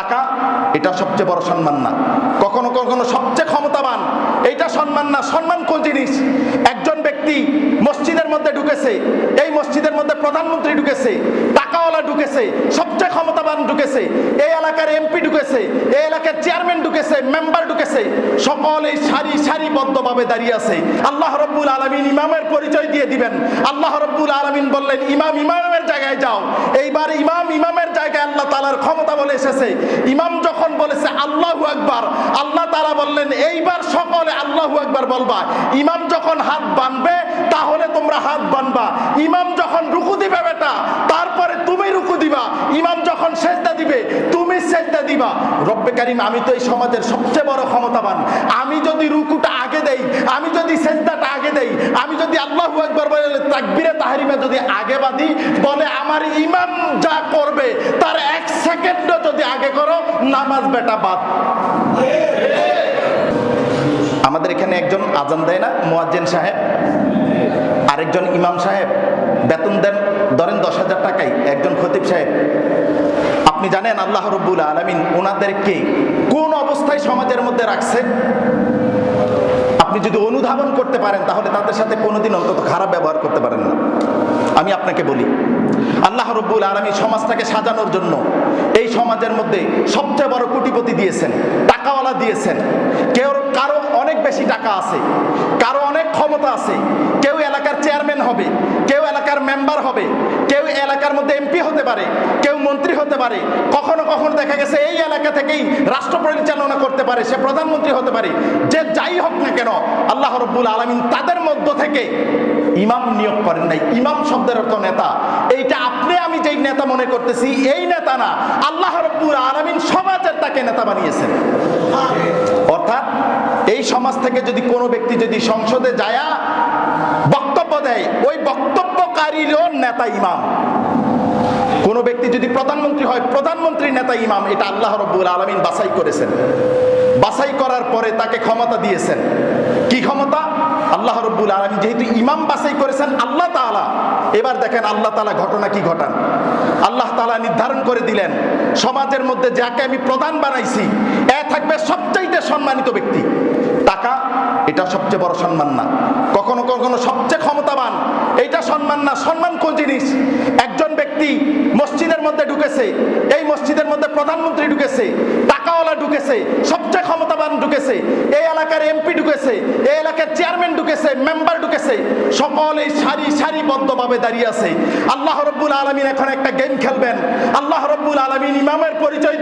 টাকা এটা সবচেয়ে বড় সম্মান না, কখনো কখনো সবচেয়ে ক্ষমতাবান এইটা সম্মান না। সম্মান কোন জিনিস? একজন ব্যক্তি মসজিদের মধ্যে ঢুকেছে, এই মসজিদের মধ্যে প্রধানমন্ত্রী ঢুকেছে, টাকাওয়ালা ঢুকেছে, সবচেয়ে ক্ষমতাবান ঢুকেছে, এই এলাকার এমপি ঢুকেছে, এই এলাকার চেয়ারম্যান ঢুকেছে, মেম্বার ঢুকেছে, সকলে সারি সারিবদ্ধভাবে দাঁড়িয়ে আছে। আল্লাহ রাব্বুল আলামিন ইমামের পরিচয় দিয়ে দিবেন। আল্লাহ রাব্বুল আলামিন বললেন ইমাম ইমামের জায়গায় যাও। এইবার ইমাম ইমামের জায়গায় আল্লাহ তাআলার ক্ষমতা বলে এসেছে। ইমাম যখন বলেছে আল্লাহু আকবার, আল্লাহ তাআলা বললেন এইবার সকলে আল্লাহু আকবার বলবা। ইমাম যখন হাত বাঁধবে তাহলে তোমরা হাত বাঁধবা। ইমাম যখন রুকু দিবে বেটা তারপরে তুমি রুকু দিবা। ইমাম যখন সেজদা দিবে তুমি সেজদা দিবা। রব্বে কারীম, আমি তো এই সমাজের সবচেয়ে বড় ক্ষমতাবান। আমি যদি রুকুটা আগে দেই, আমি যদি সেজদাটা আগে দেই, আমি যদি আল্লাহু আকবার বলে তাকবীরে তাহরিমা যদি আগে বাঁধি, বলে আমার ইমাম যা করবে তার 1 সেকেন্ডও যদি আগে করো, নামাজ বেটা বাদ। আমাদের এখানে একজন আজান দেয় না, মুয়াজ্জিন সাহেব, আরেকজন ইমাম সাহেব, বেতন দেন ধরেন 10,000 টাকাই একজন খতিব সাহেব। আপনি জানেন আল্লাহ রাব্বুল আলামিন ওনাদেরকে কোন অবস্থায় সমাজের মধ্যে রাখছে? আপনি যদি অনুধাবন করতে পারেন তাহলে তাদের সাথে কোনোদিন অন্তত খারাপ ব্যবহার করতে পারেন না। আমি আপনাকে বলি, আল্লাহ রাব্বুল আলামিন সমাজটাকে সাজানোর জন্য এই সমাজের মধ্যে সবচেয়ে বড় কোটিপতি দিয়েছেন, টাকাওয়ালা দিয়েছেন। কারো অনেক বেশি টাকা আছে, কারো অনেক ক্ষমতা আছে, কেউ এলাকার চেয়ারম্যান হবে, কেউ এলাকার মেম্বার হবে, কেউ এলাকার মধ্যে এমপি হতে পারে, কেউ মন্ত্রী হতে পারে, কখনো কখনো দেখা গেছে এই এলাকা থেকেই রাষ্ট্র পরিচালনা করতে পারে, সে প্রধানমন্ত্রী হতে পারে। যে যাই হোক না কেন, আল্লাহ রাব্বুল আলামিন তাদের মধ্য থেকে ইমাম নিয়োগ করেন নাই। ইমাম শব্দের অর্থ নেতা। এইটা আপনি আমি যেই নেতা মনে করতেছি এই নেতা না, আল্লাহ রাব্বুল আলামিন সমাজের তাকে নেতা বানিয়েছেন। অর্থাৎ এই সমাজ থেকে যদি কোনো ব্যক্তি যদি সংসদে যায় বক্তব্য দেয়, ওই বক্তব্যকারীরও নেতা ইমাম। কোন ব্যক্তি যদি প্রধানমন্ত্রী হয়, প্রধানমন্ত্রীর নেতা ইমাম। এটা আল্লাহ রাব্বুল আলামিন বাছাই করেছেন। বাছাই করার পরে তাকে ক্ষমতা দিয়েছেন। কি ক্ষমতা? আল্লাহ রাব্বুল আলামিন যেহেতু ইমাম বাছাই করেছেন আল্লাহ তাআলা, এবার দেখেন আল্লাহ তাআলা ঘটনা কি ঘটান। আল্লাহ তাআলা নির্ধারণ করে দিলেন সমাজের মধ্যে যাকে আমি প্রধান বানাইছি এ থাকবে সবচাইতে সম্মানিত ব্যক্তি। টাকা এটা সবচেয়ে বড় সম্মান না, কখনো কখনো সবচেয়ে ক্ষমতাবান এইটা সম্মান না। সম্মান কোন জিনিস? একজন ব্যক্তি মসজিদের মধ্যে ঢুকেছে, এই মসজিদের মধ্যে প্রধানমন্ত্রী ঢুকেছে, টাকাওয়ালা ঢুকেছে, সবচেয়ে ক্ষমতাবান ঢুকেছে, এই এলাকার এমপি ঢুকেছে, এই এলাকার চেয়ারম্যান ঢুকেছে, মেম্বার ঢুকেছে, সকলেই সারি সারিবদ্ধভাবে দাঁড়িয়ে আছে। আল্লাহ রাব্বুল আলামিন এখন একটা গেম খেলবেন। আল্লাহ রাব্বুল আলামিন ইমামের পরিচয়